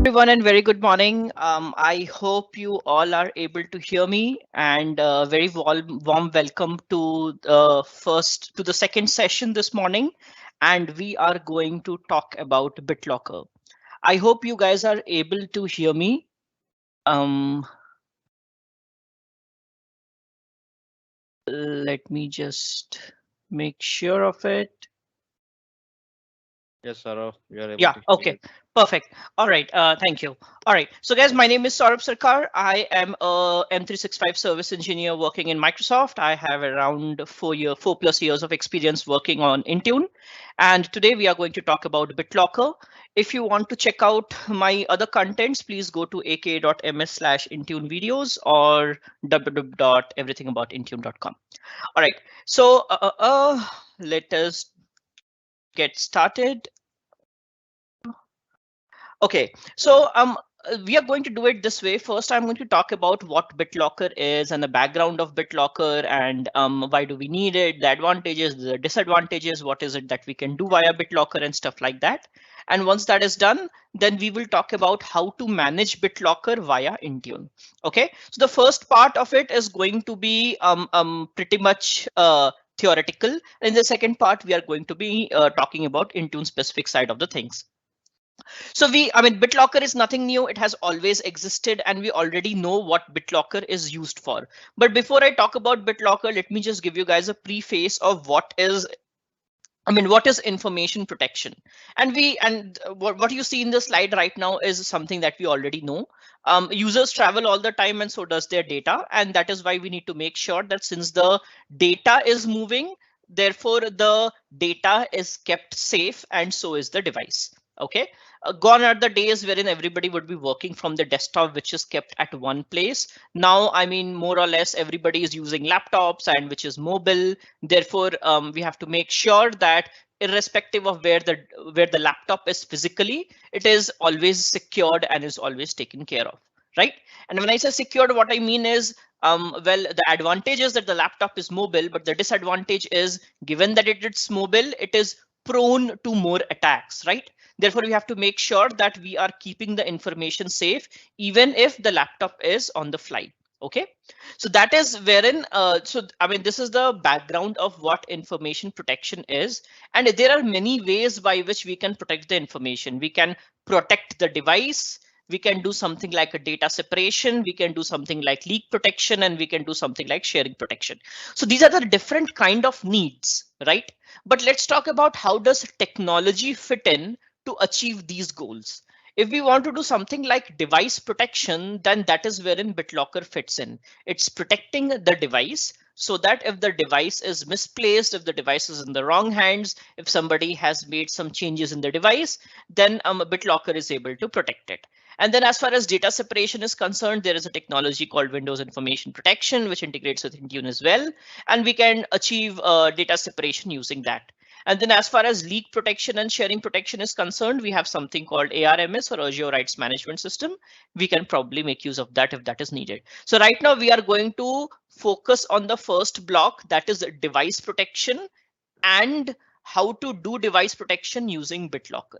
Everyone, and very good morning. I hope you all are able to hear me, and very warm welcome to the second session this morning. And we are going to talk about BitLocker. I hope you guys are able to hear me. Um, Let me just make sure of it. Yes, Saurav, we are able Yeah, to hear you. okay, perfect. All right, thank you. All right, so guys, my name is Saurabh Sarkar. I am a M365 service engineer working in Microsoft. I have around 4+ years of experience working on Intune. And today we are going to talk about BitLocker. If you want to check out my other contents, please go to aka.ms/Intune videos or www.everythingabountintune.com. All right, so let us get started. Okay, so we are going to do it this way. First, I'm going to talk about what BitLocker is and the background of BitLocker and why do we need it, the advantages, the disadvantages, what is it that we can do via BitLocker and stuff like that. And once that is done, then we will talk about how to manage BitLocker via Intune. Okay, so the first part of it is going to be pretty much theoretical. In the second part, we are going to be talking about Intune specific side of the things. BitLocker is nothing new. It has always existed, and we already know what BitLocker is used for. But before I talk about BitLocker, let me just give you guys a preface of what is information protection? What you see in the slide right now is something that we already know. Users travel all the time, and so does their data, and that is why we need to make sure that since the data is moving, therefore the data is kept safe, and so is the device. Okay, gone are the days wherein everybody would be working from the desktop, which is kept at one place. Now, more or less everybody is using laptops and which is mobile. Therefore, we have to make sure that irrespective of where the laptop is physically, it is always secured and is always taken care of, right? And when I say secured, what I mean is, well, the advantage is that the laptop is mobile, but the disadvantage is, given that it's mobile, it is prone to more attacks, right? Therefore, we have to make sure that we are keeping the information safe, even if the laptop is on the fly. Okay, so that is wherein this is the background of what information protection is. And there are many ways by which we can protect the information. We can protect the device, we can do something like a data separation, we can do something like leak protection, and we can do something like sharing protection. So these are the different kind of needs, right? But let's talk about how does technology fit in to achieve these goals. If we want to do something like device protection, then that is wherein BitLocker fits in. It's protecting the device so that if the device is misplaced, if the device is in the wrong hands, if somebody has made some changes in the device, then BitLocker is able to protect it. And then as far as data separation is concerned, there is a technology called Windows Information Protection, which integrates with Intune as well. And we can achieve data separation using that. And then as far as leak protection and sharing protection is concerned, we have something called ARMS or Azure Rights Management System. We can probably make use of that if that is needed. So right now we are going to focus on the first block, that is device protection and how to do device protection using BitLocker.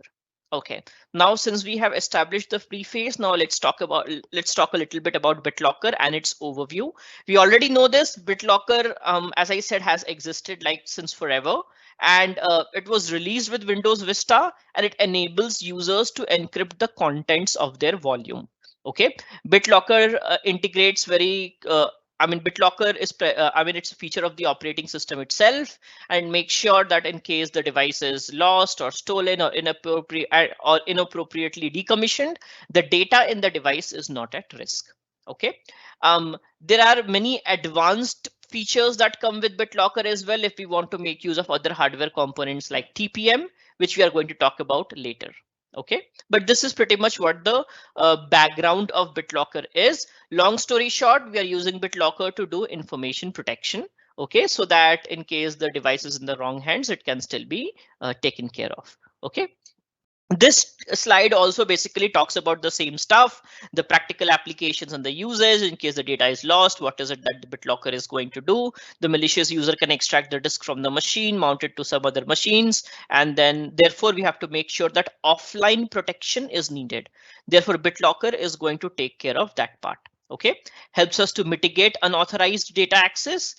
Okay, now since we have established the preface, now let's talk a little bit about BitLocker and its overview. We already know this. BitLocker, as I said, has existed like since forever, and it was released with Windows Vista, and it enables users to encrypt the contents of their volume. Okay, BitLocker integrates BitLocker is it's a feature of the operating system itself, and make sure that in case the device is lost or stolen or inappropriately decommissioned, the data in the device is not at risk. Okay, there are many advanced features that come with BitLocker as well if we want to make use of other hardware components like TPM, which we are going to talk about later. Okay, but this is pretty much what the background of BitLocker is. Long story short, we are using BitLocker to do information protection. Okay, so that in case the device is in the wrong hands, it can still be taken care of. Okay, This slide also basically talks about the same stuff, the practical applications and the usage in case the data is lost. What is it that the BitLocker is going to do? The malicious user can extract the disk from the machine, mount it to some other machines, and then therefore we have to make sure that offline protection is needed. Therefore, BitLocker is going to take care of that part. Okay, helps us to mitigate unauthorized data access.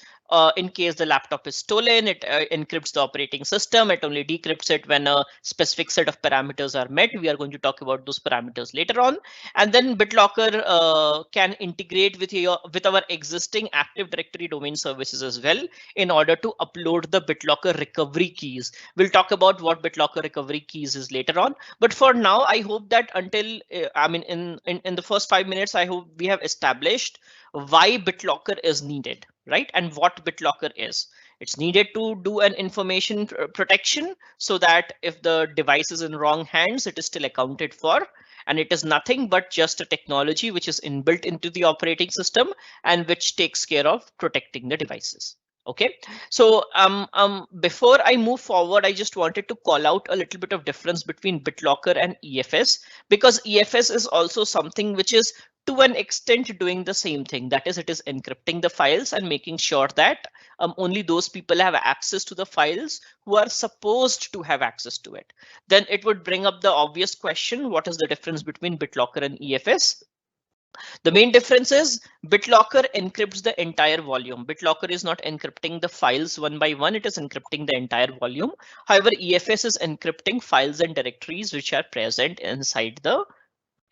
In case the laptop is stolen, it encrypts the operating system. It only decrypts it when a specific set of parameters are met. We are going to talk about those parameters later on. And then BitLocker can integrate with our existing Active Directory domain services as well in order to upload the BitLocker recovery keys. We'll talk about what BitLocker recovery keys is later on. But for now, I hope that until in the first 5 minutes, I hope we have established why BitLocker is needed, right? And what BitLocker is. It's needed to do an information protection so that if the device is in wrong hands, it is still accounted for. And it is nothing but just a technology which is inbuilt into the operating system and which takes care of protecting the devices. Okay, so before I move forward, I just wanted to call out a little bit of difference between BitLocker and EFS, because EFS is also something which is to an extent doing the same thing. That is, it is encrypting the files and making sure that only those people have access to the files who are supposed to have access to it. Then it would bring up the obvious question, what is the difference between BitLocker and EFS? The main difference is BitLocker encrypts the entire volume. BitLocker is not encrypting the files one by one, it is encrypting the entire volume. However, EFS is encrypting files and directories which are present inside the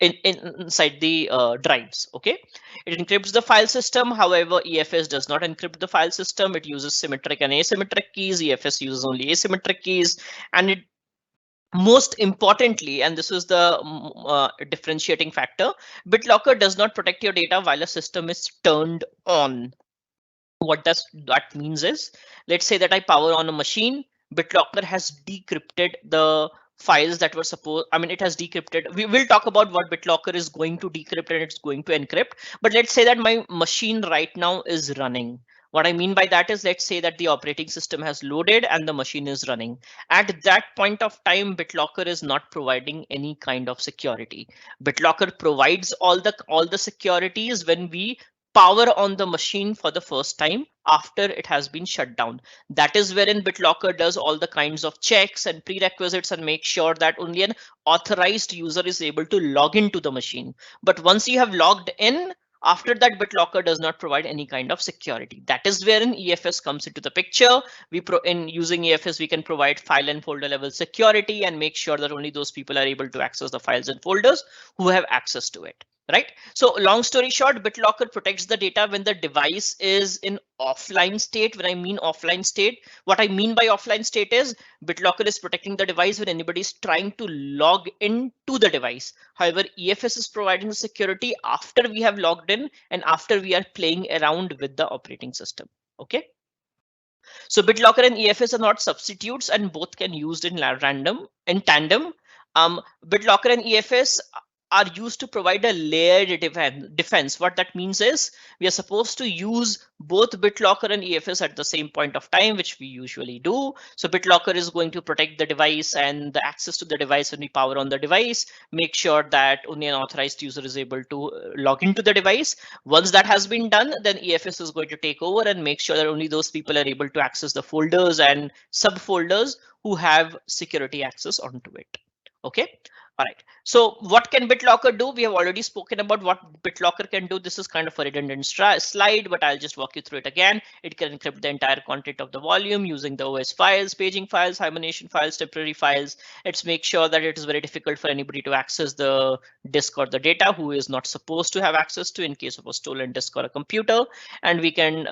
inside the drives. Okay, it encrypts the file system. However, EFS does not encrypt the file system. It uses symmetric and asymmetric keys. EFS uses only asymmetric keys, and it most importantly, and this is the differentiating factor, BitLocker does not protect your data while a system is turned on. What does that means is, let's say that I power on a machine, BitLocker has decrypted the files that were supposed, it has decrypted. We will talk about what BitLocker is going to decrypt and it's going to encrypt. But let's say that my machine right now is running. What I mean by that is, let's say that the operating system has loaded and the machine is running. At that point of time, BitLocker is not providing any kind of security. BitLocker provides all the securities when we power on the machine for the first time after it has been shut down. That is wherein BitLocker does all the kinds of checks and prerequisites and make sure that only an authorized user is able to log into the machine. But once you have logged in, after that, BitLocker does not provide any kind of security. That is wherein EFS comes into the picture. In using EFS, we can provide file and folder level security and make sure that only those people are able to access the files and folders who have access to it. Right. So long story short, BitLocker protects the data when the device is in offline state. When I mean offline state, what I mean by offline state is BitLocker is protecting the device when anybody is trying to log into the device. However, EFS is providing the security after we have logged in and after we are playing around with the operating system. Okay. So BitLocker and EFS are not substitutes and both can used in tandem. BitLocker and EFS are used to provide a layered defense. What that means is we are supposed to use both BitLocker and EFS at the same point of time, which we usually do. So BitLocker is going to protect the device and the access to the device when we power on the device, make sure that only an authorized user is able to log into the device. Once that has been done, then EFS is going to take over and make sure that only those people are able to access the folders and subfolders who have security access onto it. Okay. All right. So what can BitLocker do? We have already spoken about what BitLocker can do. This is kind of a redundant slide, but I'll just walk you through it again. It can encrypt the entire content of the volume using the OS files, paging files, hibernation files, temporary files. Let's make sure that it is very difficult for anybody to access the disk or the data who is not supposed to have access to in case of a stolen disk or a computer. And we can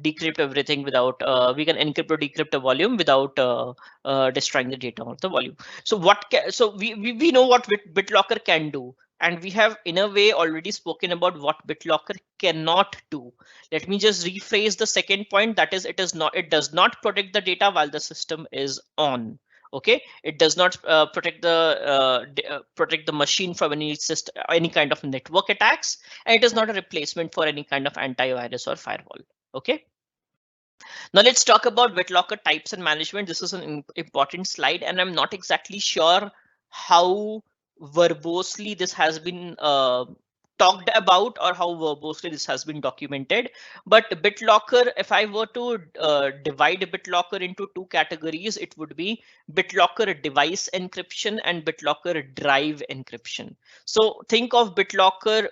decrypt everything without, we can encrypt or decrypt a volume without destroying the data or the volume. So we know what BitLocker can do, and we have in a way already spoken about what BitLocker cannot do. Let me just rephrase the second point. That is, it does not protect the data while the system is on. Okay, it does not protect the machine from any kind of network attacks, and it is not a replacement for any kind of antivirus or firewall. Okay. Now let's talk about BitLocker types and management. This is an important slide, and I'm not exactly sure how verbosely this has been talked about, or how verbosely this has been documented. But BitLocker, if I were to divide BitLocker into two categories, it would be BitLocker device encryption and BitLocker drive encryption. So think of BitLocker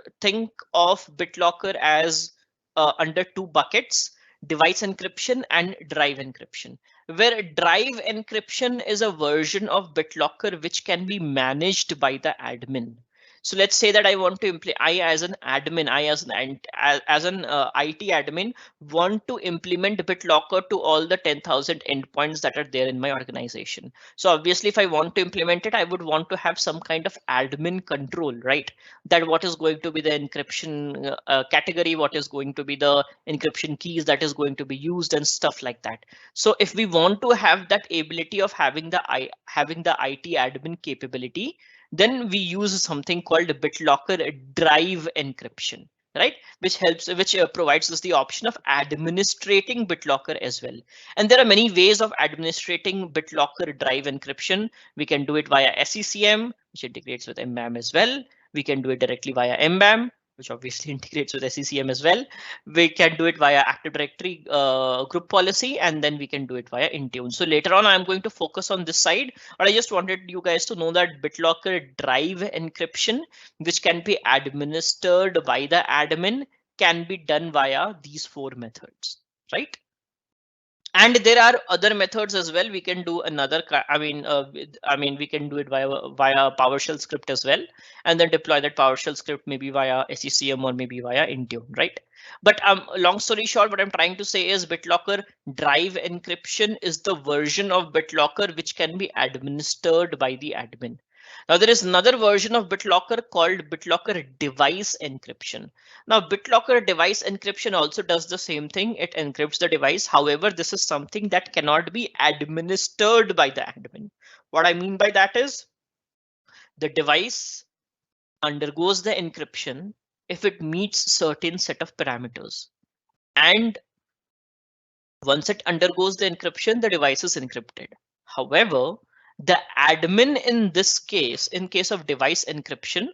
as under two buckets: device encryption and drive encryption, where drive encryption is a version of BitLocker which can be managed by the admin. So let's say that I want to implement, I as an admin, as an IT admin want to implement BitLocker to all the 10,000 endpoints that are there in my organization. So obviously, if I want to implement it, I would want to have some kind of admin control, right? That what is going to be the encryption category, what is going to be the encryption keys that is going to be used, and stuff like that. So if we want to have that ability of having the IT admin capability, then we use something called BitLocker drive encryption, right? Which provides us the option of administrating BitLocker as well. And there are many ways of administrating BitLocker drive encryption. We can do it via SCCM, which integrates with MBAM as well. We can do it directly via MBAM, which obviously integrates with SCCM as well. We can do it via Active Directory group policy, and then we can do it via Intune. So later on, I'm going to focus on this side, but I just wanted you guys to know that BitLocker drive encryption, which can be administered by the admin, can be done via these four methods, right? And there are other methods as well. We can do another, we can do it via PowerShell script as well, and then deploy that PowerShell script maybe via SCCM or maybe via Intune, right? But long story short, what I'm trying to say is BitLocker drive encryption is the version of BitLocker which can be administered by the admin. Now there is another version of BitLocker called BitLocker device encryption. Now BitLocker device encryption also does the same thing. It encrypts the device. However, this is something that cannot be administered by the admin. What I mean by that is the device undergoes the encryption if it meets certain set of parameters. And once it undergoes the encryption, the device is encrypted. However, the admin in this case, in case of device encryption,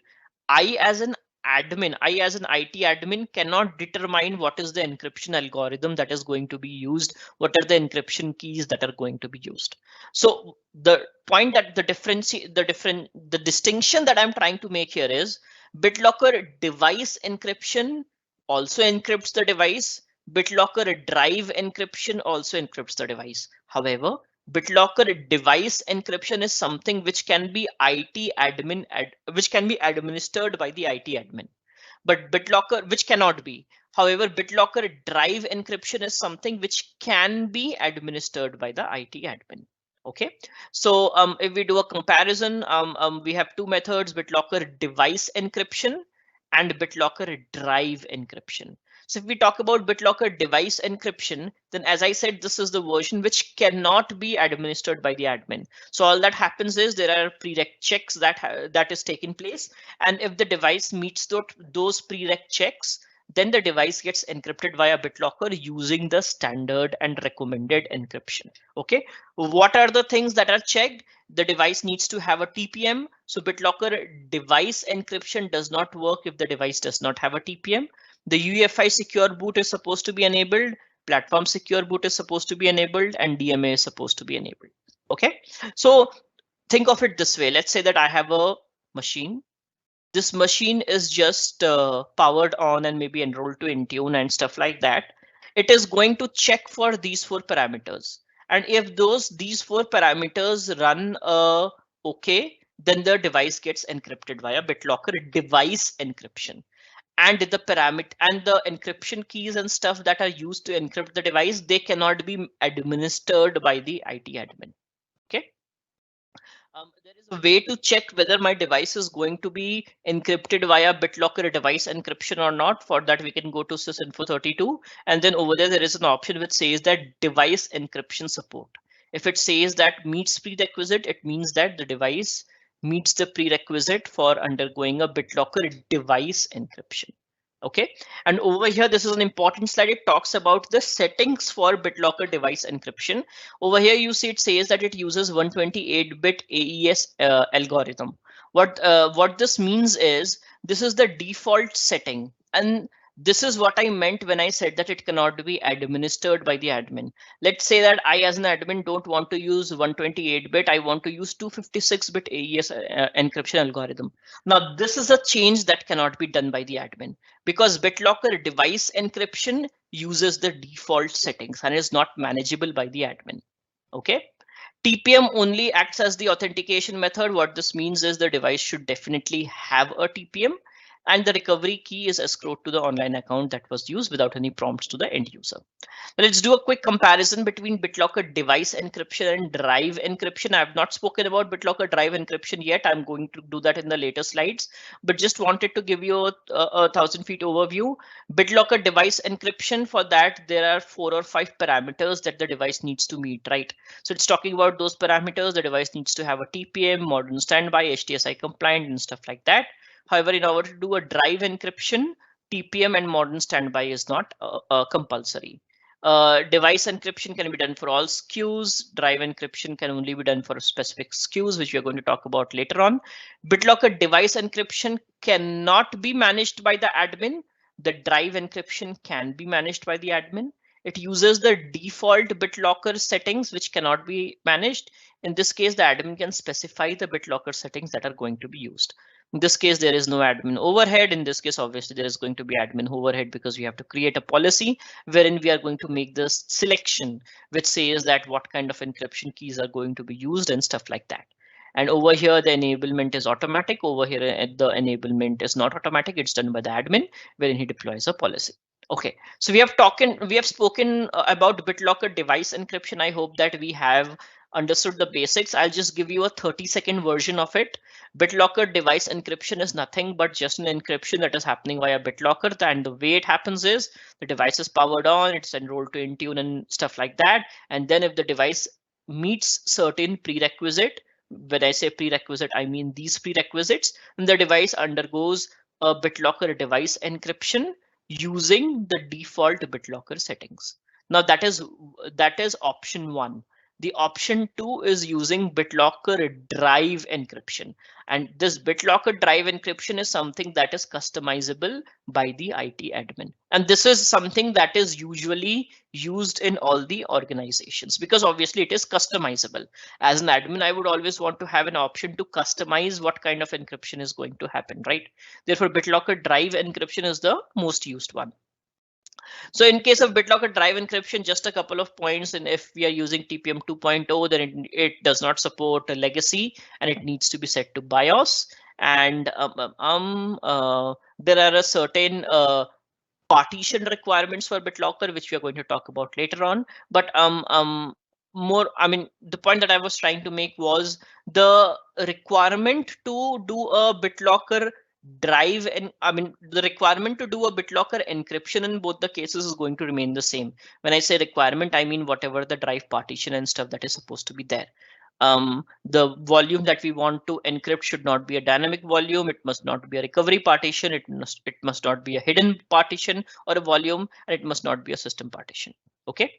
I as an IT admin cannot determine what is the encryption algorithm that is going to be used, what are the encryption keys that are going to be used. So the point that the distinction that I'm trying to make here is BitLocker device encryption also encrypts the device. BitLocker drive encryption also encrypts the device. However, BitLocker device encryption is something which can be which can be administered by the IT admin, but BitLocker, which cannot be. However, BitLocker drive encryption is something which can be administered by the IT admin. Okay, so if we do a comparison, we have two methods: BitLocker device encryption and BitLocker drive encryption. So if we talk about BitLocker device encryption, then as I said, this is the version which cannot be administered by the admin. So all that happens is there are prereq checks that is taking place. And if the device meets those prereq checks, then the device gets encrypted via BitLocker using the standard and recommended encryption. Okay, what are the things that are checked? The device needs to have a TPM. So BitLocker device encryption does not work if the device does not have a TPM. The UEFI secure boot is supposed to be enabled, platform secure boot is supposed to be enabled, and DMA is supposed to be enabled. Okay, so think of it this way. Let's say that I have a machine. This machine is just powered on and maybe enrolled to Intune and stuff like that. It is going to check for these four parameters. And if these four parameters run okay, then the device gets encrypted via BitLocker device encryption. And the encryption keys and stuff that are used to encrypt the device, they cannot be administered by the IT admin. Okay. There is a way to check whether my device is going to be encrypted via BitLocker device encryption or not. For that, we can go to sysinfo32, and then over there is an option which says that device encryption support. If it says that meets prerequisite, it means that the device meets the prerequisite for undergoing a BitLocker device encryption. Okay, and over here, this is an important slide. It talks about the settings for BitLocker device encryption. Over here, you see it says that it uses 128-bit AES algorithm. What this means is this is the default setting, and this is what I meant when I said that it cannot be administered by the admin. Let's say that I, as an admin, don't want to use 128-bit. I want to use 256-bit AES encryption algorithm. Now, this is a change that cannot be done by the admin, because BitLocker device encryption uses the default settings and is not manageable by the admin. Okay. TPM only acts as the authentication method. What this means is the device should definitely have a TPM, and the recovery key is escrowed to the online account that was used without any prompts to the end user. Let's do a quick comparison between BitLocker device encryption and drive encryption. I have not spoken about BitLocker drive encryption yet. I'm going to do that in the later slides, but just wanted to give you a 1,000 feet overview. BitLocker device encryption, for that, there are 4 or 5 parameters that the device needs to meet, right? So it's talking about those parameters. The device needs to have a TPM, modern standby, HTSI compliant, and stuff like that. However, in order to do a drive encryption, TPM and modern standby is not compulsory. Device encryption can be done for all SKUs. Drive encryption can only be done for specific SKUs, which we are going to talk about later on. BitLocker device encryption cannot be managed by the admin. The drive encryption can be managed by the admin. It uses the default BitLocker settings, which cannot be managed. In this case, the admin can specify the BitLocker settings that are going to be used. In this case, there is no admin overhead. In this case, obviously, there is going to be admin overhead because we have to create a policy wherein we are going to make this selection, which says that what kind of encryption keys are going to be used and stuff like that. And over here, the enablement is automatic. Over here, the enablement is not automatic. It's done by the admin, wherein he deploys a policy. Okay, so we have spoken about BitLocker device encryption. I hope that we have understood the basics. I'll just give you a 30-second version of it. BitLocker device encryption is nothing but just an encryption that is happening via BitLocker. And the way it happens is the device is powered on, it's enrolled to Intune and stuff like that. And then if the device meets certain prerequisite, when I say prerequisite, I mean these prerequisites, then the device undergoes a BitLocker device encryption using the default BitLocker settings. Now that is option 1. The option 2 is using BitLocker drive encryption. And this BitLocker drive encryption is something that is customizable by the IT admin. And this is something that is usually used in all the organizations because obviously it is customizable. As an admin, I would always want to have an option to customize what kind of encryption is going to happen, right? Therefore, BitLocker drive encryption is the most used one. So in case of BitLocker drive encryption, just a couple of points. And if we are using TPM 2.0, then it does not support a legacy and it needs to be set to BIOS. And there are a certain partition requirements for BitLocker, which we are going to talk about later on. But the point that I was trying to make was the requirement to do a BitLocker drive, and the requirement to do a BitLocker encryption in both the cases is going to remain the same. When I say requirement, I mean whatever the drive partition and stuff that is supposed to be there. The volume that we want to encrypt should not be a dynamic volume. It must not be a recovery partition. It must not be a hidden partition or a volume, and it must not be a system partition. Okay.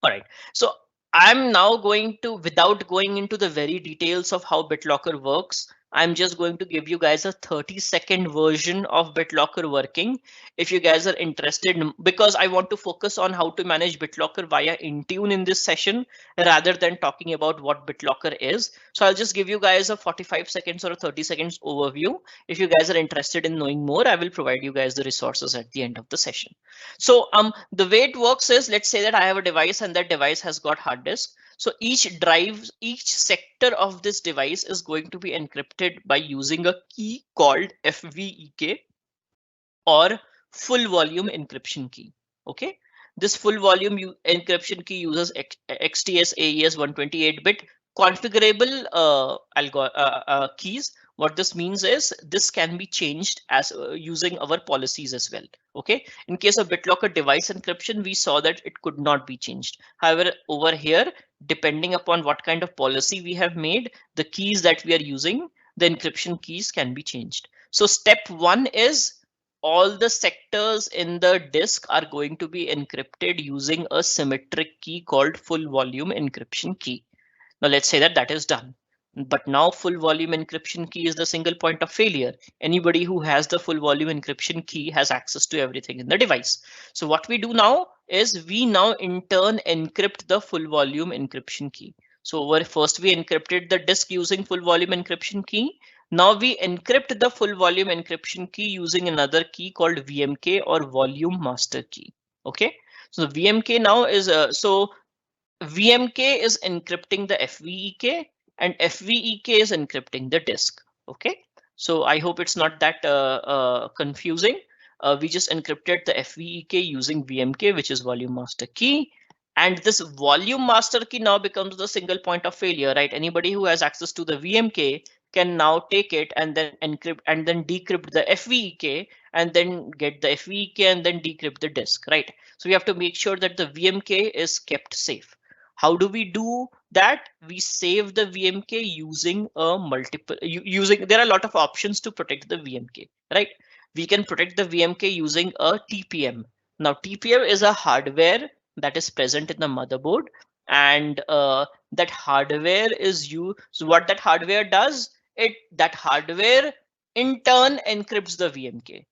All right. So I'm now going to, without going into the very details of how BitLocker works, I'm just going to give you guys a 30-second version of BitLocker working. If you guys are interested, because I want to focus on how to manage BitLocker via Intune in this session, rather than talking about what BitLocker is. So I'll just give you guys a 45 seconds or a 30 seconds overview. If you guys are interested in knowing more, I will provide you guys the resources at the end of the session. So the way it works is, let's say that I have a device and that device has got hard disk. So each sector of this device is going to be encrypted by using a key called FVEK or full volume encryption key. Okay, this full volume encryption key uses XTS AES 128-bit configurable keys. What this means is this can be changed as using our policies as well. Okay, in case of BitLocker device encryption, we saw that it could not be changed. However, over here, depending upon what kind of policy we have made, the keys that we are using, the encryption keys can be changed. So step 1 is all the sectors in the disk are going to be encrypted using a symmetric key called full volume encryption key. Now let's say that that is done. But now full volume encryption key is the single point of failure. Anybody who has the full volume encryption key has access to everything in the device. So what we do now is we now in turn encrypt the full volume encryption key. So first we encrypted the disk using full volume encryption key. Now we encrypt the full volume encryption key using another key called VMK or volume master key. Okay, so the VMK now is VMK is encrypting the FVEK and FVEK is encrypting the disk. Okay, so I hope it's not that confusing. We just encrypted the FVEK using VMK, which is volume master key. And this volume master key now becomes the single point of failure, right? Anybody who has access to the VMK can now take it and then encrypt and then decrypt the FVEK and then get the FVEK and then decrypt the disk, right? So we have to make sure that the VMK is kept safe. How do we do that? We save the VMK using a there are a lot of options to protect the VMK, right? We can protect the VMK using a TPM. Now TPM is a hardware that is present in the motherboard, and that hardware is so what that hardware does, that hardware in turn encrypts the VMK.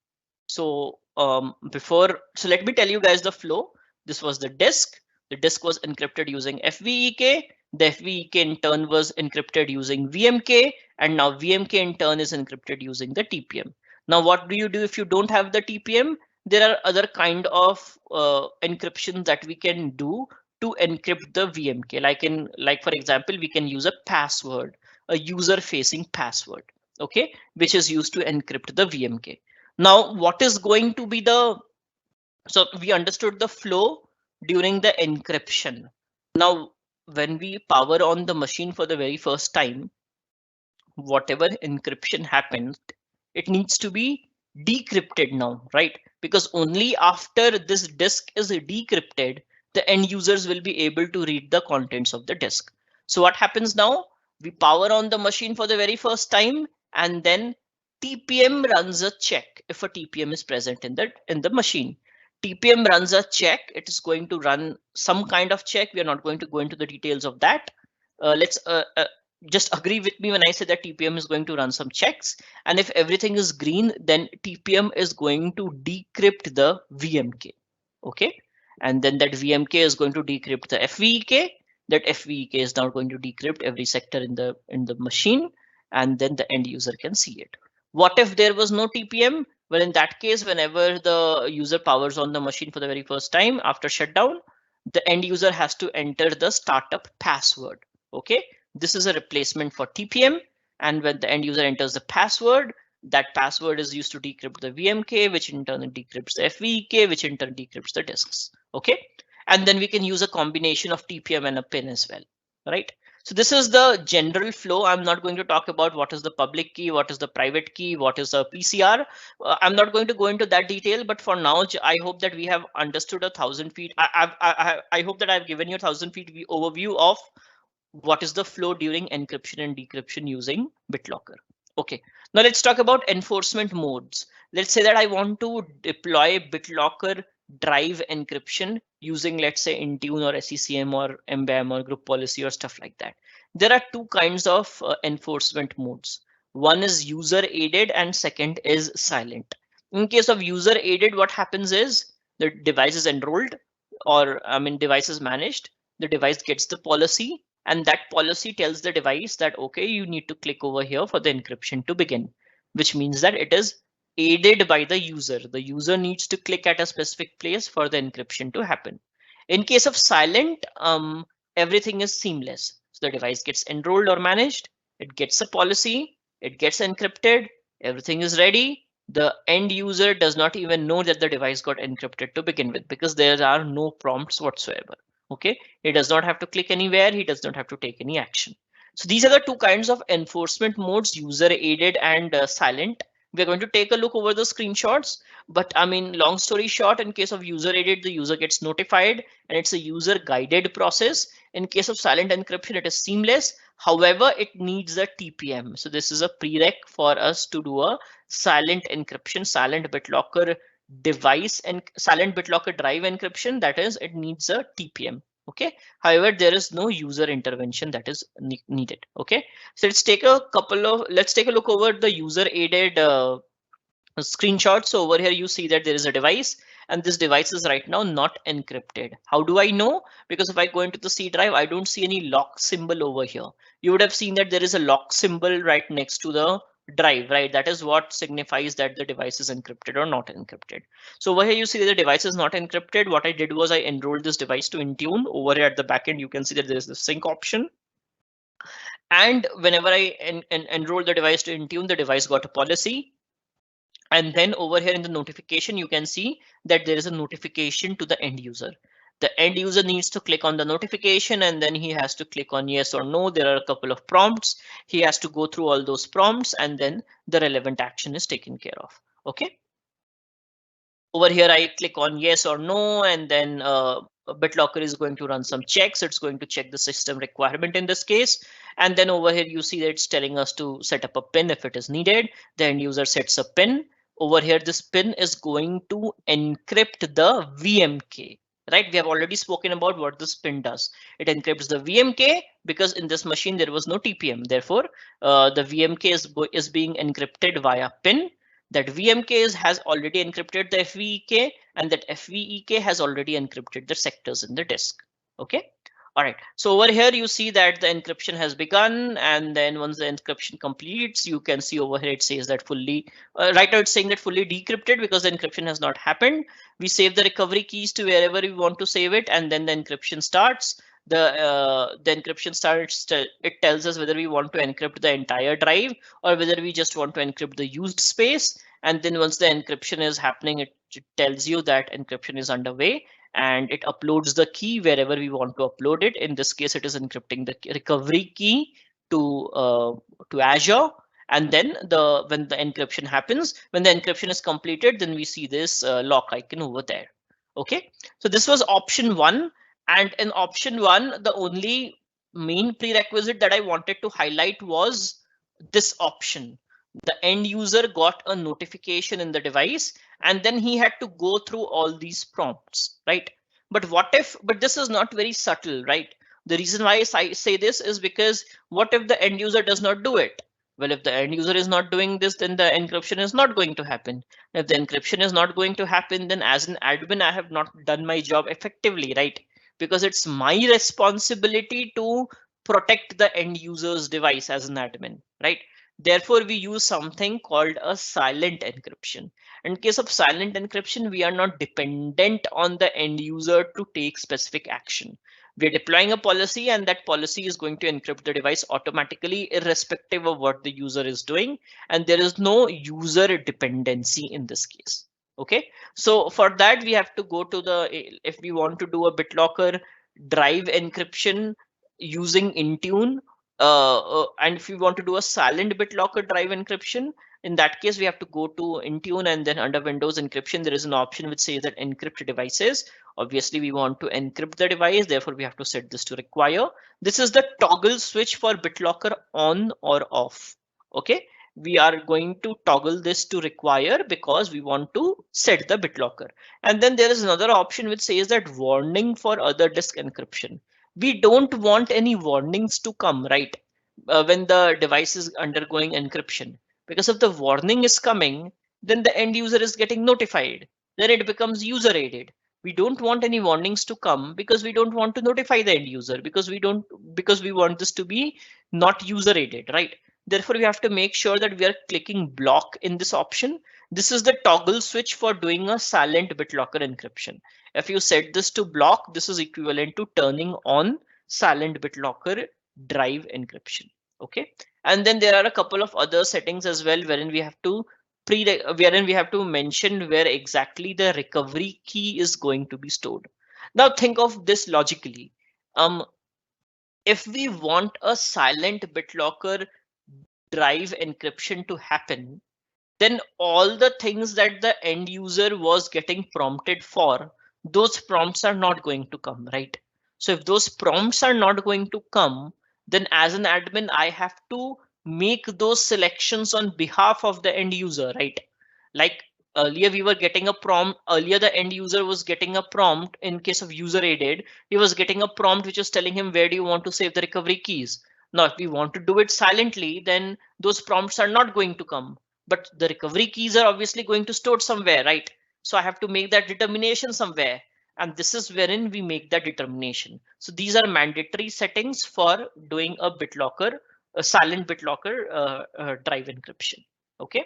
So let me tell you guys the flow. This was the disk. The disk was encrypted using FVEK. The FVEK in turn was encrypted using VMK, and now VMK in turn is encrypted using the TPM. Now, what do you do if you don't have the TPM? There are other kind of encryption that we can do to encrypt the VMK. Like for example, we can use a password, a user-facing password, okay, which is used to encrypt the VMK. Now, what is going to be so we understood the flow during the encryption. Now, when we power on the machine for the very first time, whatever encryption happened, it needs to be decrypted now, right? Because only after this disk is decrypted, the end users will be able to read the contents of the disk. So what happens now? We power on the machine for the very first time, and then TPM runs a check if a TPM is present in the machine. TPM runs a check. It is going to run some kind of check. We are not going to go into the details of that. Let's just agree with me when I say that TPM is going to run some checks. And if everything is green, then TPM is going to decrypt the VMK. Okay. And then that VMK is going to decrypt the FVEK. That FVEK is now going to decrypt every sector in the machine. And then the end user can see it. What if there was no TPM? Well, in that case, whenever the user powers on the machine for the very first time after shutdown, the end user has to enter the startup password. Okay, this is a replacement for TPM. And when the end user enters the password, that password is used to decrypt the VMK, which in turn decrypts the FVEK, which in turn decrypts the disks. Okay, and then we can use a combination of TPM and a PIN as well, right? So this is the general flow. I'm not going to talk about what is the public key, what is the private key, what is the PCR. I'm not going to go into that detail, but for now, I hope that we have understood 1,000 feet. I hope that I've given you 1,000 feet overview of what is the flow during encryption and decryption using BitLocker. Okay, now let's talk about enforcement modes. Let's say that I want to deploy BitLocker drive encryption using, let's say, Intune or SCCM or MBAM or group policy or stuff like that. There are two kinds of enforcement modes. One is user aided and second is silent. In case of user aided, what happens is the device is enrolled, or device is managed. The device gets the policy, and that policy tells the device that, okay, you need to click over here for the encryption to begin, which means that it is aided by the user. The user needs to click at a specific place for the encryption to happen. In case of silent, everything is seamless. So the device gets enrolled or managed, it gets a policy, it gets encrypted, everything is ready. The end user does not even know that the device got encrypted to begin with, because there are no prompts whatsoever. Okay, he does not have to click anywhere, he does not have to take any action. So these are the two kinds of enforcement modes, user aided and silent. We're going to take a look over the screenshots, but I mean, long story short, in case of user aided, the user gets notified and it's a user guided process. In case of silent encryption, it is seamless. However, it needs a TPM. So this is a prereq for us to do a silent encryption, silent BitLocker device and silent BitLocker drive encryption. That is, it needs a TPM. Okay. However, there is no user intervention that is needed. Okay. So let's take a look over the user aided screenshot. So over here, you see that there is a device and this device is right now not encrypted. How do I know? Because if I go into the C drive, I don't see any lock symbol over here. You would have seen that there is a lock symbol right next to the drive, right? That is what signifies that the device is encrypted or not encrypted. So over here, you see that the device is not encrypted. What I did was I enrolled this device to Intune. Over here at the backend, you can see that there is the sync option. And whenever I enroll the device to Intune, the device got a policy. And then over here in the notification, you can see that there is a notification to the end user. The end user needs to click on the notification and then he has to click on yes or no. There are a couple of prompts. He has to go through all those prompts and then the relevant action is taken care of. Okay. Over here, I click on yes or no, and then BitLocker is going to run some checks. It's going to check the system requirement in this case. And then over here, you see that it's telling us to set up a pin if it is needed. The end user sets a pin. Over here, this pin is going to encrypt the VMK. Right, we have already spoken about what this pin does. It encrypts the VMK because in this machine there was no TPM. Therefore, the VMK is being encrypted via pin. That VMK has already encrypted the FVEK and that FVEK has already encrypted the sectors in the disk. Okay. All right. So over here, you see that the encryption has begun. And then once the encryption completes, you can see over here, it says that fully right now it's saying that fully decrypted because the encryption has not happened. We save the recovery keys to wherever we want to save it. And then the encryption starts. The encryption starts, it tells us whether we want to encrypt the entire drive or whether we just want to encrypt the used space. And then once the encryption is happening, it tells you that encryption is underway and it uploads the key wherever we want to upload it. In this case, it is encrypting the recovery key to Azure. And then when the encryption happens, when the encryption is completed, then we see this lock icon over there. Okay, so this was option one. And in option one, the only main prerequisite that I wanted to highlight was this option. The end user got a notification in the device and then he had to go through all these prompts, right? But this is not very subtle, right? The reason why I say this is because what if the end user does not do it? Well, if the end user is not doing this, then the encryption is not going to happen. If the encryption is not going to happen, then as an admin, I have not done my job effectively, right? Because it's my responsibility to protect the end user's device as an admin, right? Therefore, we use something called a silent encryption. In case of silent encryption, we are not dependent on the end user to take specific action. We're deploying a policy and that policy is going to encrypt the device automatically, irrespective of what the user is doing. And there is no user dependency in this case. Okay, so for that, we have to go to if we want to do a BitLocker drive encryption using Intune, and if we want to do a silent BitLocker drive encryption, in that case, we have to go to Intune and then under Windows encryption, there is an option which says that encrypt devices. Obviously, we want to encrypt the device. Therefore, we have to set this to require. This is the toggle switch for BitLocker on or off. OK, we are going to toggle this to require because we want to set the BitLocker. And then there is another option which says that warning for other disk encryption. We don't want any warnings to come, right? When the device is undergoing encryption, because if the warning is coming, then the end user is getting notified. Then it becomes user aided. We don't want any warnings to come because we don't want to notify the end user because we want this to be not user aided, right? Therefore, we have to make sure that we are clicking block in this option. This is the toggle switch for doing a silent BitLocker encryption. If you set this to block, this is equivalent to turning on silent BitLocker drive encryption. Okay, and then there are a couple of other settings as well wherein we have to mention where exactly the recovery key is going to be stored. Now think of this logically. If we want a silent BitLocker drive encryption to happen, then all the things that the end user was getting prompted for, those prompts are not going to come, right? So if those prompts are not going to come, then as an admin, I have to make those selections on behalf of the end user, right? Like earlier we were getting a prompt, earlier the end user was getting a prompt in case of user aided, he was getting a prompt which was telling him where do you want to save the recovery keys. Now, if we want to do it silently, then those prompts are not going to come, but the recovery keys are obviously going to store somewhere, right? So I have to make that determination somewhere. And this is wherein we make that determination. So these are mandatory settings for doing a BitLocker, a silent BitLocker drive encryption. Okay.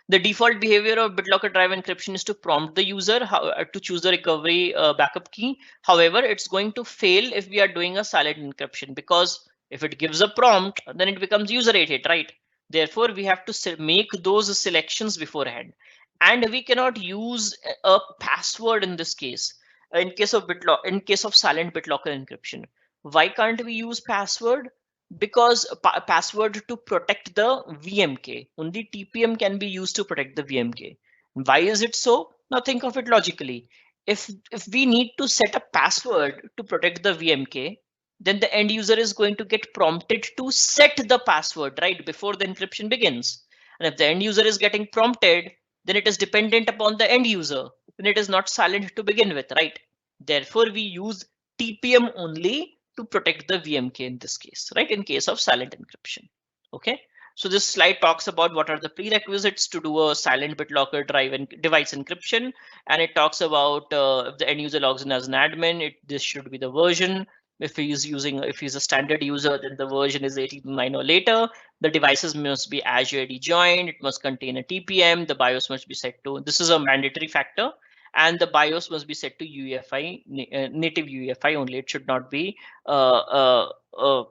The default behavior of BitLocker drive encryption is to prompt the user to choose the recovery backup key. However, it's going to fail if we are doing a silent encryption, because if it gives a prompt, then it becomes user rated, right? Therefore, we have to make those selections beforehand. And we cannot use a password in this case. In case of in case of silent BitLocker encryption. Why can't we use password? Because password to protect the VMK. Only TPM can be used to protect the VMK. Why is it so? Now think of it logically. If we need to set a password to protect the VMK, then the end user is going to get prompted to set the password right before the encryption begins. And if the end user is getting prompted, then it is dependent upon the end user. Then it is not silent to begin with, right? Therefore, we use TPM only to protect the VMK in this case, right? In case of silent encryption. Okay. So this slide talks about what are the prerequisites to do a silent BitLocker drive and device encryption. And it talks about if the end user logs in as an admin, this should be the version. If he's a standard user, then the version is 18.9 or later. The devices must be Azure AD joined. It must contain a TPM. The BIOS must be set to, this is a mandatory factor. And the BIOS must be set to UEFI, native UEFI only. It should not be uh, uh, uh,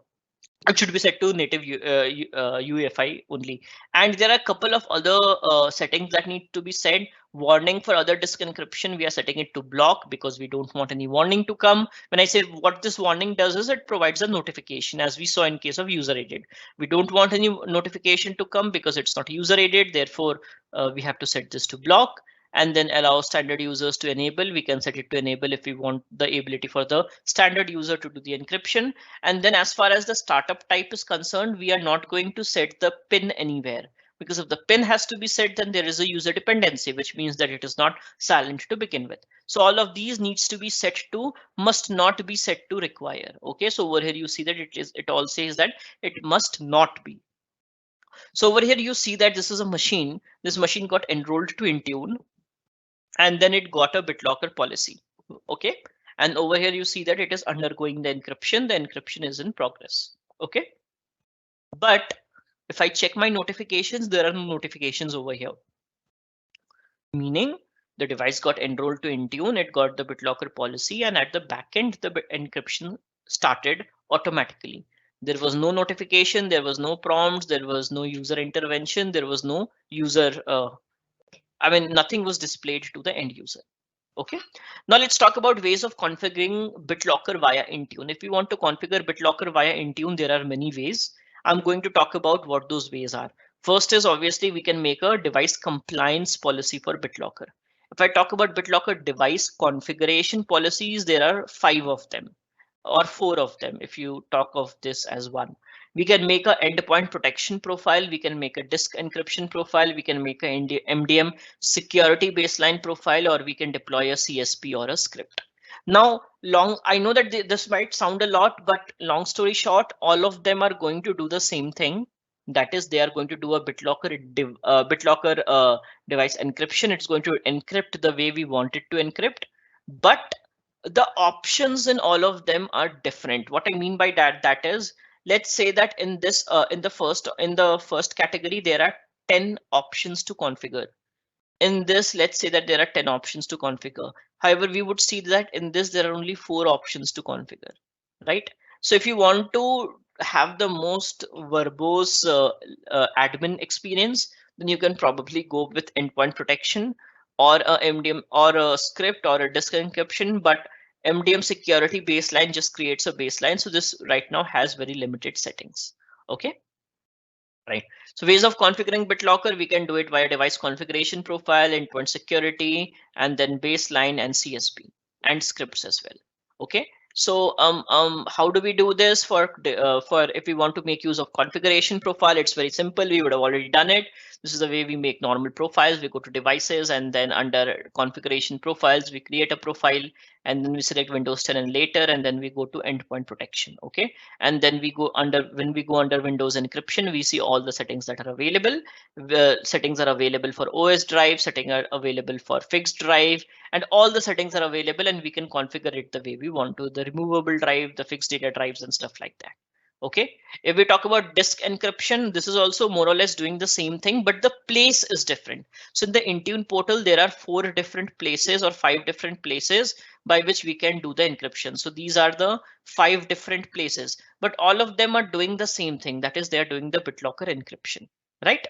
it should be set to native UEFI only. And there are a couple of other settings that need to be set. Warning for other disk encryption, we are setting it to block because we don't want any warning to come. When I say what this warning does is it provides a notification, as we saw in case of user aided. We don't want any notification to come because it's not user aided. Therefore, we have to set this to block. And then allow standard users to enable. We can set it to enable if we want the ability for the standard user to do the encryption. And then as far as the startup type is concerned, we are not going to set the pin anywhere, because if the pin has to be set, then there is a user dependency, which means that it is not silent to begin with. So all of these needs to be set to must not be set to require. Okay, so over here you see that it all says that it must not be. So over here you see that this is a machine. This machine got enrolled to Intune, and then it got a BitLocker policy. Okay. And over here, you see that it is undergoing the encryption. The encryption is in progress. Okay. But if I check my notifications, there are no notifications over here. Meaning the device got enrolled to Intune, it got the BitLocker policy, and at the backend, the encryption started automatically. There was no notification, there was no prompts, there was no user intervention, there was no user nothing was displayed to the end user. Okay, now let's talk about ways of configuring BitLocker via Intune. If we want to configure BitLocker via Intune, there are many ways. I'm going to talk about what those ways are. First is obviously we can make a device compliance policy for BitLocker. If I talk about BitLocker device configuration policies, there are 5 of them or 4 of them if you talk of this as one. We can make a endpoint protection profile. We can make a disk encryption profile. We can make a MDM security baseline profile, or we can deploy a CSP or a script. Now, I know that this might sound a lot, but long story short, all of them are going to do the same thing. That is, they are going to do a BitLocker device encryption. It's going to encrypt the way we want it to encrypt, but the options in all of them are different. What I mean by that is, let's say that in this in the first category there are 10 options to configure. In this, let's say that there are 10 options to configure. However, we would see that in this there are only 4 options to configure, right? So if you want to have the most verbose admin experience, then you can probably go with endpoint protection or a MDM or a script or a disk encryption, but MDM security baseline just creates a baseline. So this right now has very limited settings. Okay. right? So ways of configuring BitLocker, we can do it via device configuration profile, endpoint security, and then baseline and CSP and scripts as well. Okay. So how do we do this for if we want to make use of configuration profile? It's very simple. We would have already done it. This is the way we make normal profiles. We go to devices and then under configuration profiles, we create a profile and then we select Windows 10 and later, and then we go to endpoint protection. Okay. And then we go under, when we go under Windows encryption, we see all the settings that are available. The settings are available for OS drive, settings are available for fixed drive, and all the settings are available, and we can configure it the way we want to, the removable drive, the fixed data drives, and stuff like that. Okay, if we talk about disk encryption, this is also more or less doing the same thing, but the place is different. So in the Intune portal, there are 4 different places or 5 different places by which we can do the encryption. So these are the 5 different places, but all of them are doing the same thing. That is, they're doing the BitLocker encryption, right?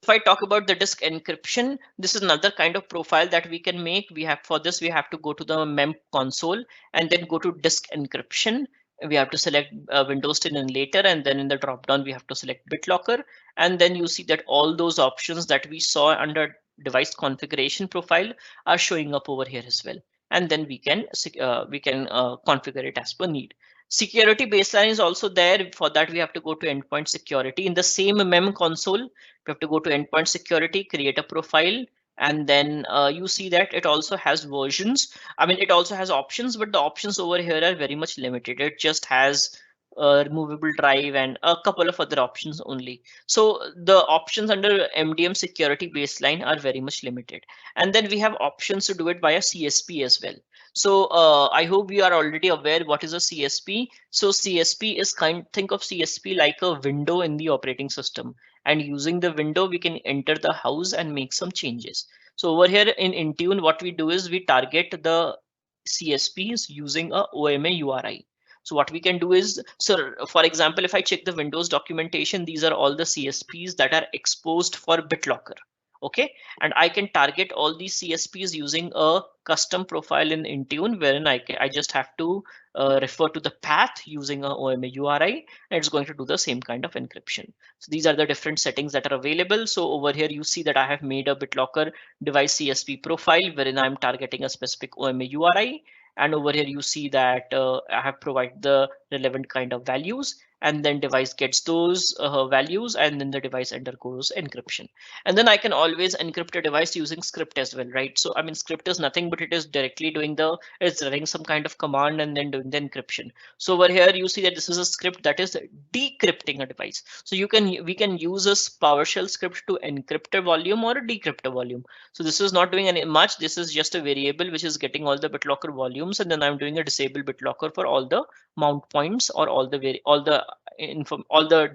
If I talk about the disk encryption, this is another kind of profile that we can make. We have, for this, we have to go to the MEM console and then go to disk encryption. We have to select Windows 10 and later, and then in the drop down, we have to select BitLocker. And then you see that all those options that we saw under device configuration profile are showing up over here as well. And then we can configure it as per need. Security baseline is also there. For that, we have to go to endpoint security. In the same MEM console, we have to go to endpoint security, create a profile, and then you see that it also has versions. I mean, it also has options, but the options over here are very much limited. It just has a removable drive and a couple of other options only. So the options under MDM security baseline are very much limited. And then we have options to do it via CSP as well. So I hope you are already aware what is a CSP. So CSP is think of CSP like a window in the operating system, and using the window, we can enter the house and make some changes. So over here in Intune, what we do is we target the CSPs using a OMA URI. So what we can do is, so for example, if I check the Windows documentation, these are all the CSPs that are exposed for BitLocker. Okay, and I can target all these CSPs using a custom profile in Intune, wherein I just have to refer to the path using a OMA URI, and it's going to do the same kind of encryption. So these are the different settings that are available. So over here, you see that I have made a BitLocker device CSP profile wherein I'm targeting a specific OMA URI. And over here, you see that I have provided the relevant kind of values, and then device gets those values, and then the device undergoes encryption. And then I can always encrypt a device using script as well, right? So I mean, script is nothing but it is directly doing it's running some kind of command and then doing the encryption. So over here, you see that this is a script that is decrypting a device. So we can use a PowerShell script to encrypt a volume or decrypt a volume. So this is not doing any much. This is just a variable which is getting all the BitLocker volumes, and then I'm doing a disable BitLocker for all the mount points or all the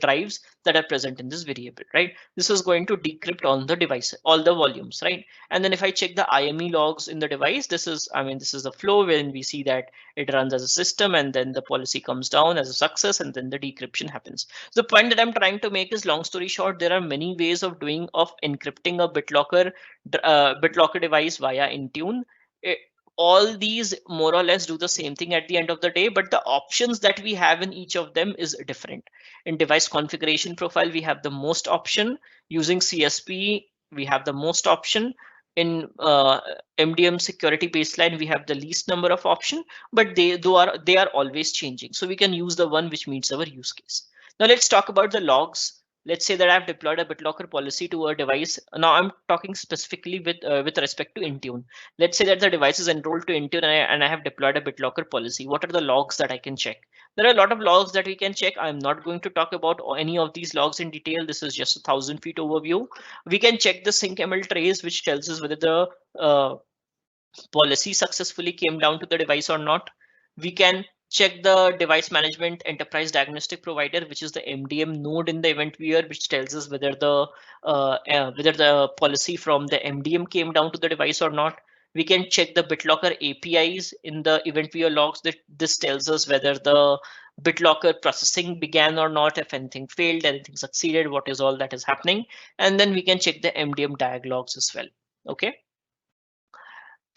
drives that are present in this variable, right? This is going to decrypt on the device, all the volumes, right? And then if I check the IME logs in the device, this is the flow wherein we see that it runs as a system, and then the policy comes down as a success, and then the decryption happens. So the point that I'm trying to make is, long story short, there are many ways of encrypting a BitLocker device via Intune. All these more or less do the same thing at the end of the day, but the options that we have in each of them is different. In device configuration profile, we have the most option. Using CSP, we have the most option. In MDM security baseline, we have the least number of option, but they are always changing. So we can use the one which meets our use case. Now let's talk about the logs. Let's say that I've deployed a BitLocker policy to a device. Now I'm talking specifically with respect to Intune. Let's say that the device is enrolled to Intune, and I have deployed a BitLocker policy. What are the logs that I can check? There are a lot of logs that we can check. I'm not going to talk about any of these logs in detail. This is just a 1,000 feet overview. We can check the syncml trace, which tells us whether the policy successfully came down to the device or not. We can check the device management enterprise diagnostic provider, which is the MDM node in the event viewer, which tells us whether the policy from the MDM came down to the device or not. We can check the BitLocker APIs in the event viewer logs. That this tells us whether the BitLocker processing began or not, if anything failed, anything succeeded, what is all that is happening. And then we can check the MDM diag logs as well. Okay.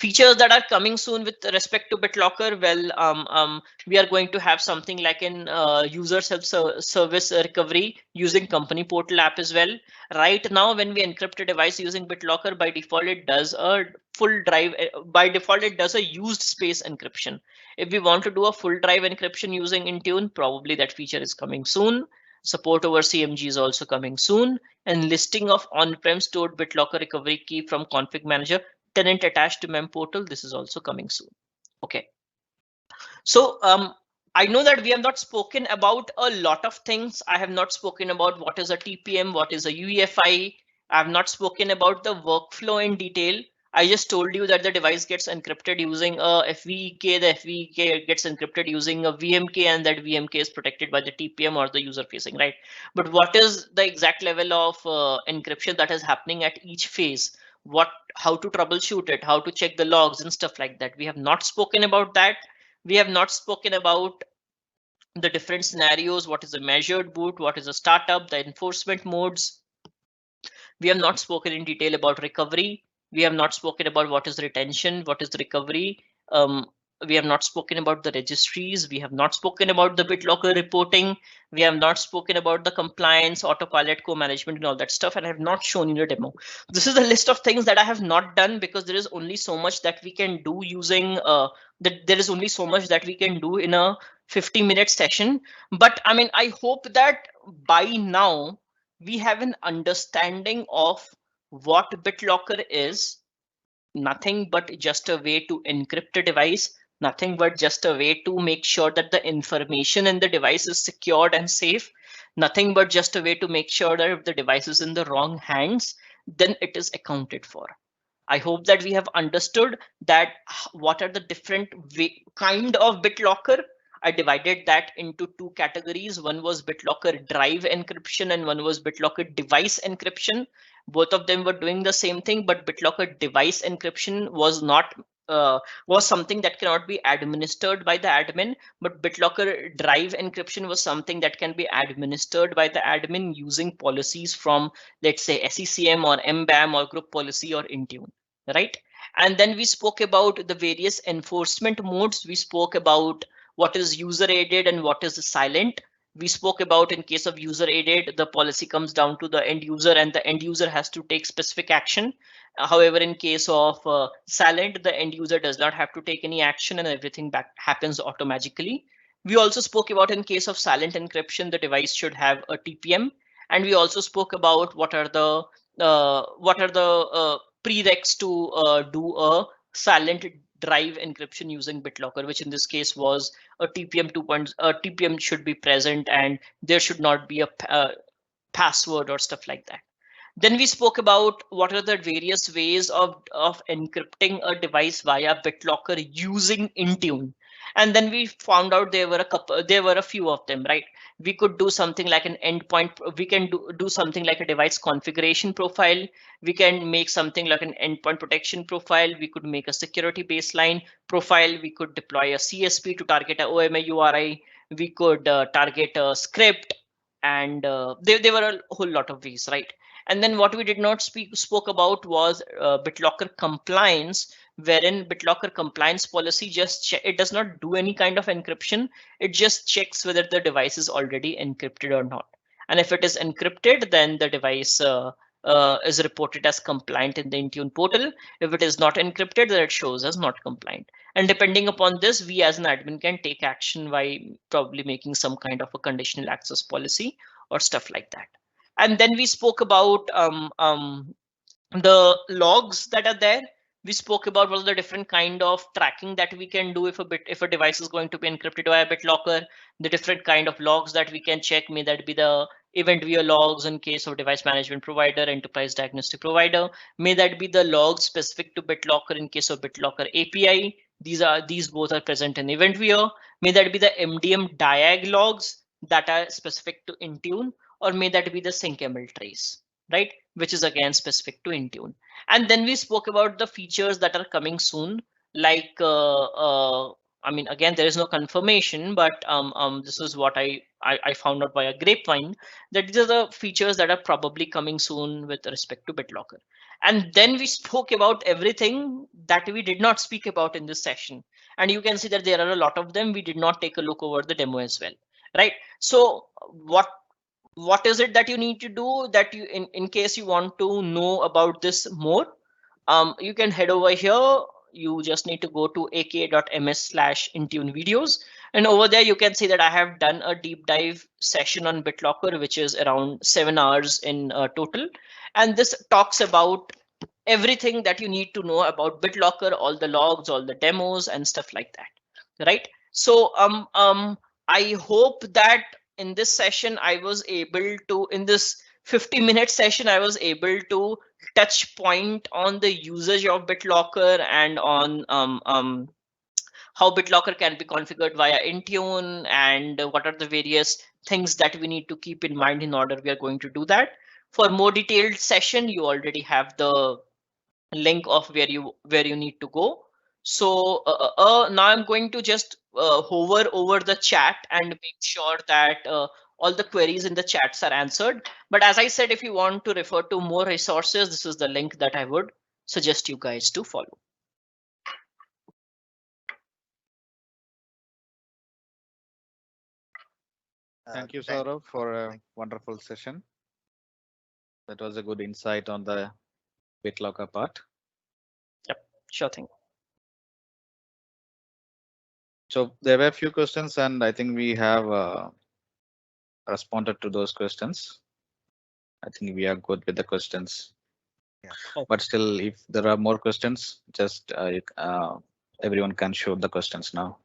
Features that are coming soon with respect to BitLocker, well, we are going to have something like an user self-service recovery using company portal app as well. Right now, when we encrypt a device using BitLocker, by default it does a full drive. By default, it does a used space encryption. If we want to do a full drive encryption using Intune, probably that feature is coming soon. Support over CMG is also coming soon, and listing of on-prem stored BitLocker recovery key from config manager tenant attached to mem portal, this is also coming soon. Okay, so I know that we have not spoken about a lot of things. I have not spoken about what is a TPM, what is a UEFI. I have not spoken about the workflow in detail. I just told you that the device gets encrypted using a FVEK, the FVEK gets encrypted using a VMK, and that VMK is protected by the TPM or the user facing, right? But what is the exact level of encryption that is happening at each phase? How to troubleshoot it, how to check the logs and stuff like that. We have not spoken about that. We have not spoken about the different scenarios. What is a measured boot? What is a startup? The enforcement modes. We have not spoken in detail about recovery. We have not spoken about what is retention, what is the recovery. We have not spoken about the registries. We have not spoken about the BitLocker reporting. We have not spoken about the compliance, autopilot, co-management, and all that stuff. And I have not shown you the demo. This is a list of things that I have not done because there is only so much that we can do using there is only so much that we can do in a 50-minute session. But I mean, I hope that by now we have an understanding of what BitLocker is. Nothing but just a way to encrypt a device, nothing but just a way to make sure that the information in the device is secured and safe, nothing but just a way to make sure that if the device is in the wrong hands, then it is accounted for. I hope that we have understood that what are the different kind of BitLocker. I divided that into two categories. One was BitLocker drive encryption and one was BitLocker device encryption. Both of them were doing the same thing, but BitLocker device encryption was not was something that cannot be administered by the admin, but BitLocker drive encryption was something that can be administered by the admin using policies from, let's say, SCCM or MBAM or group policy or Intune, right? And then we spoke about the various enforcement modes. We spoke about what is user aided and what is silent. We spoke about in case of user aided, the policy comes down to the end user and the end user has to take specific action. However, in case of silent, the end user does not have to take any action and everything happens automatically. We also spoke about in case of silent encryption, the device should have a TPM. And we also spoke about what are the prereqs to do a silent drive encryption using BitLocker, which in this case was a TPM 2. TPM should be present and there should not be a password or stuff like that. Then we spoke about what are the various ways of encrypting a device via BitLocker using Intune. And then we found out there were a few of them, right? We could do something like an endpoint. We can do something like a device configuration profile. We can make something like an endpoint protection profile. We could make a security baseline profile. We could deploy a CSP to target a OMA URI. We could target a script, and there were a whole lot of ways, right? And then what we did not spoke about was BitLocker compliance, wherein BitLocker compliance policy it does not do any kind of encryption. It just checks whether the device is already encrypted or not. And if it is encrypted, then the device is reported as compliant in the Intune portal. If it is not encrypted, then it shows as not compliant. And depending upon this, we as an admin can take action by probably making some kind of a conditional access policy or stuff like that. And then we spoke about the logs that are there. We spoke about what are the different kind of tracking that we can do if a device is going to be encrypted via BitLocker, the different kind of logs that we can check. May that be the event viewer logs in case of device management provider, enterprise diagnostic provider. May that be the logs specific to BitLocker in case of BitLocker API. These both are present in event viewer. May that be the MDM diag logs that are specific to Intune, or may that be the SyncML trace, right? Which is again specific to Intune. And then we spoke about the features that are coming soon, like I mean, again, there is no confirmation, but this is what I found out via grapevine, that these are the features that are probably coming soon with respect to BitLocker. And then we spoke about everything that we did not speak about in this session. And you can see that there are a lot of them. We did not take a look over the demo as well, right? So what is it that you need to do, that you in case you want to know about this more, you can head over here. You just need to go to aka.ms/intune videos, and over there you can see that I have done a deep dive session on BitLocker, which is around 7 hours in total, and this talks about everything that you need to know about BitLocker, all the logs, all the demos and stuff like that, right? So I hope that in this session I was able to, in this 50-minute session, I was able to touch point on the usage of BitLocker and on how BitLocker can be configured via Intune, and what are the various things that we need to keep in mind in order we are going to do that. For more detailed session, you already have the link of where you need to go. So now I'm going to just hover over the chat and make sure that all the queries in the chats are answered. But as I said, if you want to refer to more resources, this is the link that I would suggest you guys to follow. Thank you, Saurav, for a wonderful session. That was a good insight on the BitLocker part. Yep, sure thing. So there were a few questions, and I think we have responded to those questions. I think we are good with the questions. Yeah. But still, if there are more questions, just everyone can show the questions now.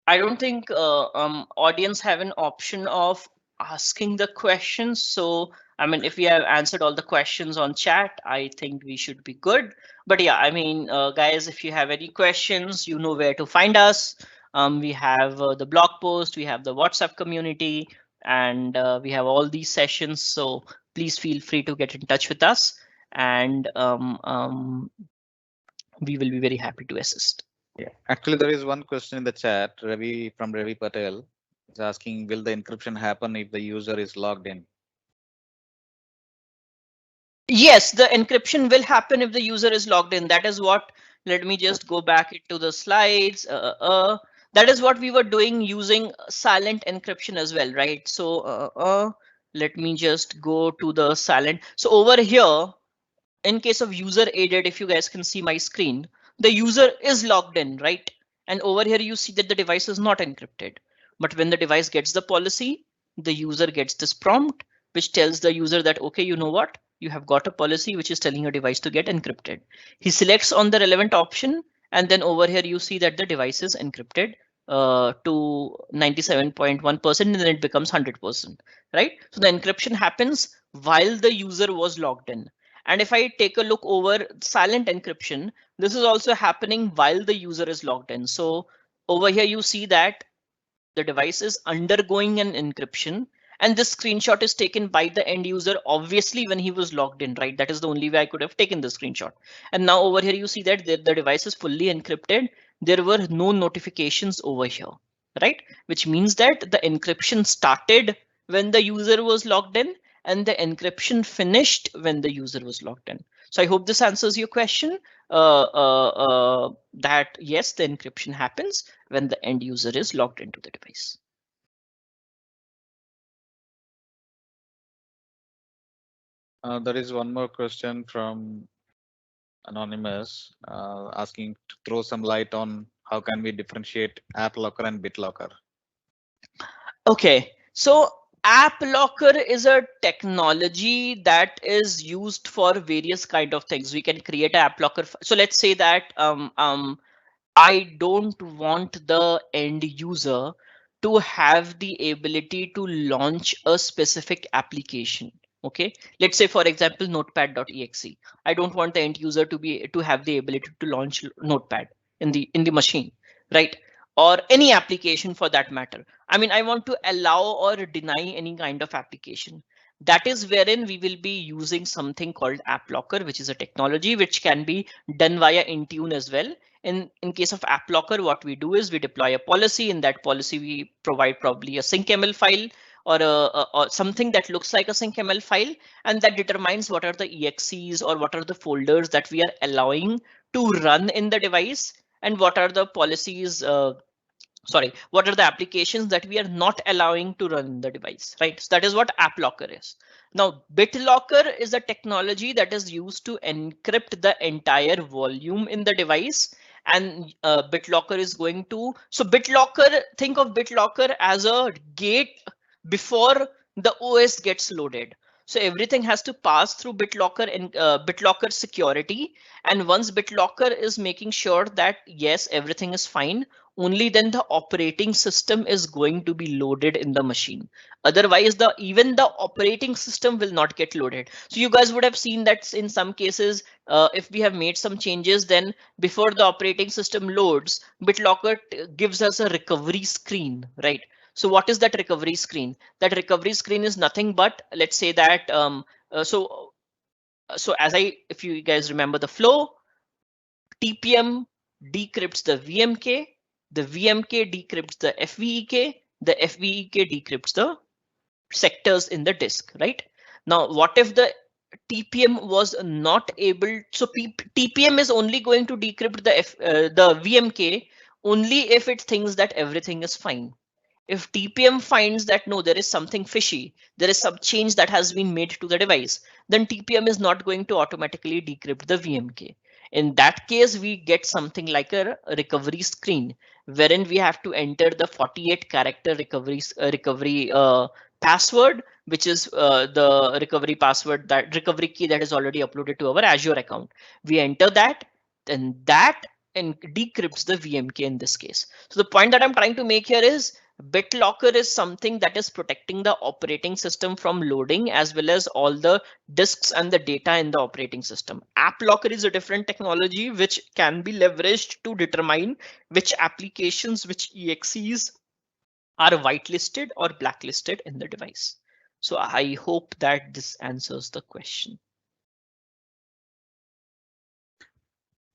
I don't think audience have an option of asking the questions. So, I mean, if we have answered all the questions on chat, I think we should be good. But yeah, I mean, guys, if you have any questions, you know where to find us. We have the blog post, we have the WhatsApp community, and we have all these sessions. So please feel free to get in touch with us, and we will be very happy to assist. Yeah, actually, there is one question in the chat. Ravi from Ravi Patel is asking, will the encryption happen if the user is logged in? Yes, the encryption will happen if the user is logged in. That is what, let me just go back into the slides. That is what we were doing using silent encryption as well, right? So let me just go to the silent. So over here, in case of user aided, if you guys can see my screen, the user is logged in, right? And over here, you see that the device is not encrypted. But when the device gets the policy, the user gets this prompt, which tells the user that, OK, you know what? You have got a policy which is telling your device to get encrypted. He selects on the relevant option. And then over here, you see that the device is encrypted to 97.1%, and then it becomes 100%, right? So the encryption happens while the user was logged in. And if I take a look over silent encryption, this is also happening while the user is logged in. So over here, you see that the device is undergoing an encryption, and this screenshot is taken by the end user, obviously when he was logged in, right? That is the only way I could have taken the screenshot. And now over here, you see that the device is fully encrypted. There were no notifications over here, right? Which means that the encryption started when the user was logged in, and the encryption finished when the user was logged in. So I hope this answers your question. That yes, the encryption happens when the end user is logged into the device. There is one more question from Anonymous asking to throw some light on how can we differentiate AppLocker and BitLocker. Okay, so AppLocker is a technology that is used for various kind of things. We can create an AppLocker. So let's say that I don't want the end user to have the ability to launch a specific application. Okay, let's say, for example, notepad.exe. I don't want the end user to have the ability to launch Notepad in the machine, right? Or any application for that matter. I mean, I want to allow or deny any kind of application. That is wherein we will be using something called AppLocker, which is a technology which can be done via Intune as well. In case of AppLocker, what we do is we deploy a policy. In that policy, we provide probably a syncml file or something that looks like a syncml file, and that determines what are the exes or what are the folders that we are allowing to run in the device, and what are the policies what are the applications that we are not allowing to run in the device, right? So that is what AppLocker is. Now, BitLocker is a technology that is used to encrypt the entire volume in the device. And BitLocker is going to, so BitLocker, think of BitLocker as a gate before the OS gets loaded. So everything has to pass through BitLocker and BitLocker security. And once BitLocker is making sure that yes, everything is fine, only then the operating system is going to be loaded in the machine. Otherwise, even the operating system will not get loaded. So you guys would have seen that in some cases, if we have made some changes, then before the operating system loads, BitLocker gives us a recovery screen, right? So what is that recovery screen? That recovery screen is nothing but, let's say that so if you guys remember the flow, TPM decrypts the VMK decrypts the FVEK decrypts the sectors in the disk, right? Now, what if the TPM was not able, so TPM is only going to decrypt the VMK only if it thinks that everything is fine. If TPM finds that no, there is something fishy, there is some change that has been made to the device, then TPM is not going to automatically decrypt the VMK. In that case, we get something like a recovery screen, wherein we have to enter the 48 character recovery password, which is the recovery password, that recovery key that is already uploaded to our Azure account. We enter that, then that and decrypts the VMK in this case. So the point that I'm trying to make here is BitLocker is something that is protecting the operating system from loading, as well as all the disks and the data in the operating system. AppLocker is a different technology which can be leveraged to determine which applications, which EXEs are whitelisted or blacklisted in the device. So I hope that this answers the question.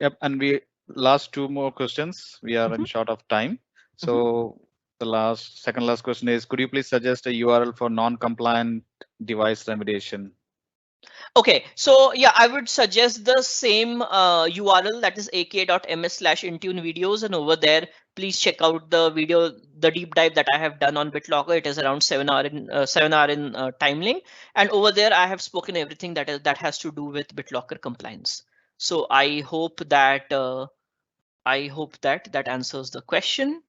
Yep, and we last two more questions. We are in short of time. So the second last question is, could you please suggest a URL for non-compliant device remediation? Okay, so yeah, I would suggest the same URL, that is aka.ms/intune videos, and over there, please check out the video, the deep dive that I have done on BitLocker. It is around 7 hour in time link, and over there I have spoken everything that has to do with BitLocker compliance. So I hope that that answers the question.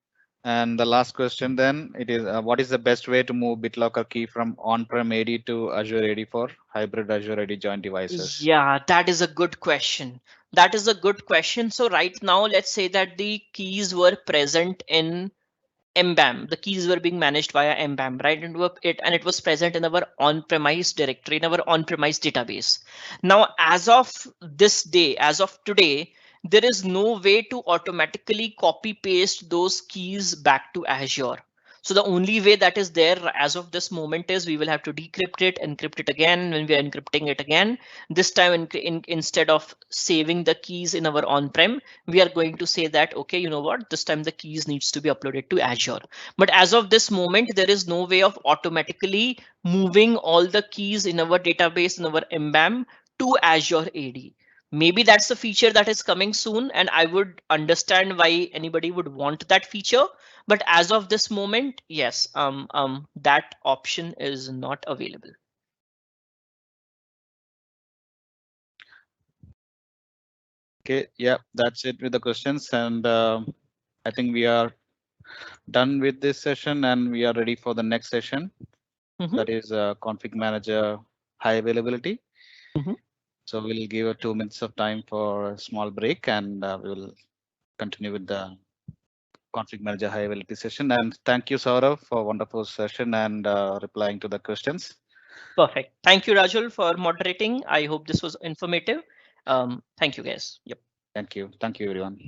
And the last question then, it is what is the best way to move BitLocker key from on-prem AD to Azure AD for hybrid Azure AD joint devices? Yeah, that is a good question. That is a good question. So right now, let's say that the keys were present in MBAM. The keys were being managed via MBAM, right? And it was present in our on-premise directory, in our on-premise database. Now, as of this day, as of today, there is no way to automatically copy paste those keys back to Azure. So the only way that is there as of this moment is we will have to decrypt it, encrypt it again. When we are encrypting it again, this time instead of saving the keys in our on-prem, we are going to say that, okay, you know what, this time the keys needs to be uploaded to Azure. But as of this moment, there is no way of automatically moving all the keys in our database, in our MBAM to Azure AD. Maybe that's the feature that is coming soon, and I would understand why anybody would want that feature. But as of this moment, yes, that option is not available. Okay, yeah, that's it with the questions, and I think we are done with this session, and we are ready for the next session. That is config manager high availability. So we'll give 2 minutes of time for a small break, and we will continue with the config manager high availability session. And thank you, Saurav, for a wonderful session and replying to the questions. Perfect. Thank you, Rajul, for moderating. I hope this was informative. Thank you, guys. Yep. Thank you. Thank you, everyone.